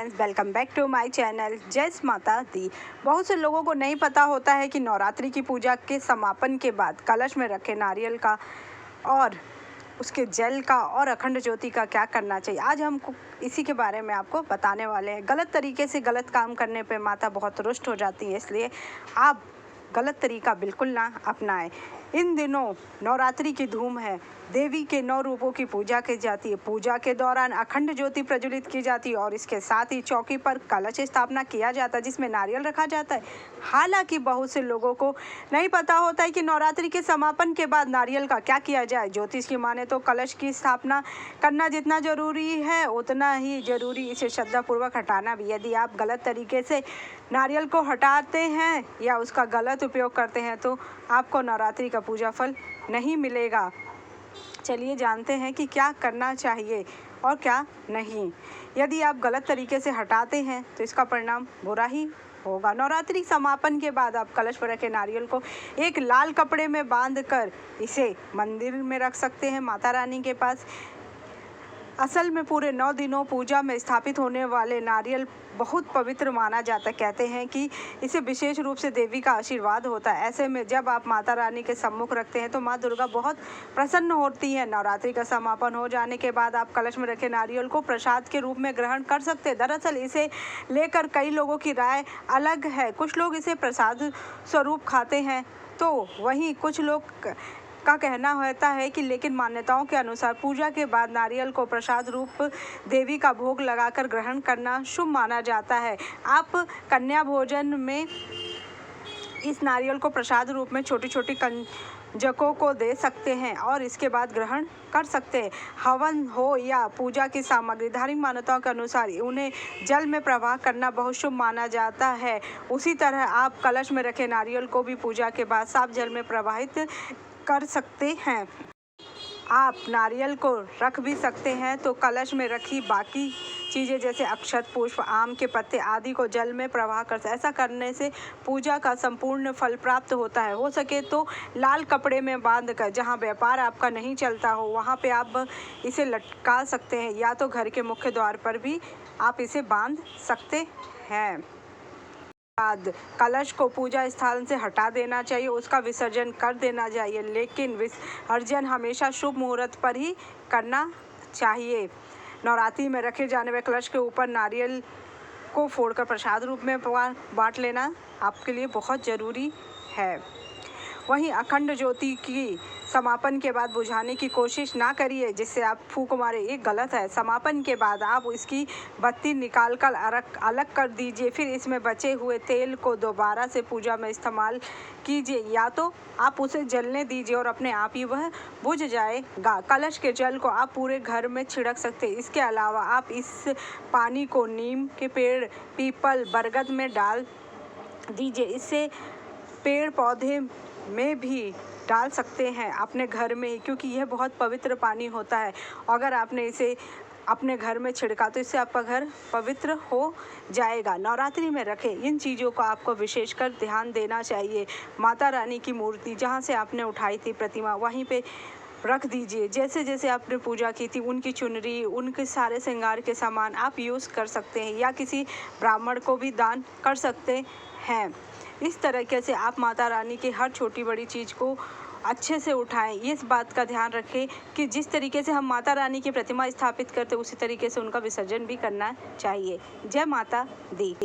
Welcome back to my channel जय माता दी। बहुत से लोगों को नहीं पता होता है कि नवरात्रि की पूजा के समापन के बाद कलश में रखे नारियल का और उसके जल का और अखंड ज्योति का क्या करना चाहिए। आज हम इसी के बारे में आपको बताने वाले हैं। गलत तरीके से गलत काम करने पे माता बहुत रुष्ट हो जाती है, इसलिए आप गलत तरीका बिल्कुल ना अपनाएं। इन दिनों नवरात्रि की धूम है। देवी के 9 रूपों की पूजा की जाती है। पूजा के दौरान अखंड ज्योति प्रज्वलित की जाती है और इसके साथ ही चौकी पर कलश स्थापना किया जाता है जिसमें नारियल रखा जाता है। हालांकि बहुत से लोगों को नहीं पता होता है कि नवरात्रि के समापन के बाद नारियल का क्या किया जाए। ज्योतिष की माने तो कलश की स्थापना करना जितना जरूरी है उतना ही जरूरी इसे श्रद्धापूर्वक हटाना भी। यदि आप गलत तरीके से नारियल को हटाते हैं या उसका गलत उपयोग करते हैं तो आपको नवरात्रि का पूजा फल नहीं मिलेगा। चलिए जानते हैं कि क्या करना चाहिए और क्या नहीं। यदि आप गलत तरीके से हटाते हैं तो इसका परिणाम बुरा ही होगा। नवरात्रि समापन के बाद आप कलश पर रखे नारियल को एक लाल कपड़े में बांधकर इसे मंदिर में रख सकते हैं, माता रानी के पास। असल में पूरे 9 दिनों पूजा में स्थापित होने वाले नारियल बहुत पवित्र माना जाता है। कहते हैं कि इसे विशेष रूप से देवी का आशीर्वाद होता है। ऐसे में जब आप माता रानी के सम्मुख रखते हैं तो माँ दुर्गा बहुत प्रसन्न होती है। नवरात्रि का समापन हो जाने के बाद आप कलश में रखे नारियल को प्रसाद के रूप में ग्रहण कर सकते हैं। दरअसल इसे लेकर कई लोगों की राय अलग है। कुछ लोग इसे प्रसाद स्वरूप खाते हैं तो वहीं कुछ लोग का कहना होता है कि लेकिन मान्यताओं के अनुसार पूजा के बाद नारियल को प्रसाद रूप देवी का भोग लगाकर ग्रहण करना शुभ माना जाता है। आप कन्या भोजन में इस नारियल को प्रसाद रूप में छोटी छोटी कंजकों को दे सकते हैं और इसके बाद ग्रहण कर सकते हैं। हवन हो या पूजा की सामग्री, धार्मिक मान्यताओं के अनुसार उन्हें जल में प्रवाह करना बहुत शुभ माना जाता है। उसी तरह आप कलश में रखे नारियल को भी पूजा के बाद साफ जल में प्रवाहित कर सकते हैं। आप नारियल को रख भी सकते हैं तो कलश में रखी बाकी चीज़ें जैसे अक्षत, पुष्प, आम के पत्ते आदि को जल में प्रवाह कर सकते। ऐसा करने से पूजा का संपूर्ण फल प्राप्त होता है। हो सके तो लाल कपड़े में बांधकर, जहां व्यापार आपका नहीं चलता हो वहां पे आप इसे लटका सकते हैं या तो घर के मुख्य द्वार पर भी आप इसे बांध सकते हैं। बाद कलश को पूजा स्थान से हटा देना चाहिए, उसका विसर्जन कर देना चाहिए, लेकिन विसर्जन हमेशा शुभ मुहूर्त पर ही करना चाहिए। नवरात्रि में रखे जाने वाले कलश के ऊपर नारियल को फोड़कर प्रसाद रूप में बांट लेना आपके लिए बहुत ज़रूरी है। वहीं अखंड ज्योति की समापन के बाद बुझाने की कोशिश ना करिए जिससे आप फूंक मारे, ये गलत है। समापन के बाद आप इसकी बत्ती निकाल कर अलग कर दीजिए, फिर इसमें बचे हुए तेल को दोबारा से पूजा में इस्तेमाल कीजिए या तो आप उसे जलने दीजिए और अपने आप ही वह बुझ जाएगा। कलश के जल को आप पूरे घर में छिड़क सकते हैं। इसके अलावा आप इस पानी को नीम के पेड़, पीपल, बरगद में डाल दीजिए। इससे पेड़ पौधे में भी डाल सकते हैं अपने घर में, क्योंकि यह बहुत पवित्र पानी होता है। अगर आपने इसे अपने घर में छिड़का तो इससे आपका घर पवित्र हो जाएगा। नवरात्रि में रखे इन चीज़ों का आपको विशेषकर ध्यान देना चाहिए। माता रानी की मूर्ति जहाँ से आपने उठाई थी प्रतिमा वहीं पे रख दीजिए। जैसे जैसे आपने पूजा की थी उनकी चुनरी, उनके सारे श्रृंगार के सामान आप यूज़ कर सकते हैं या किसी ब्राह्मण को भी दान कर सकते हैं। इस तरीके से आप माता रानी की हर छोटी बड़ी चीज़ को अच्छे से उठाएं। इस बात का ध्यान रखें कि जिस तरीके से हम माता रानी की प्रतिमा स्थापित करते उसी तरीके से उनका विसर्जन भी करना चाहिए। जय माता दी।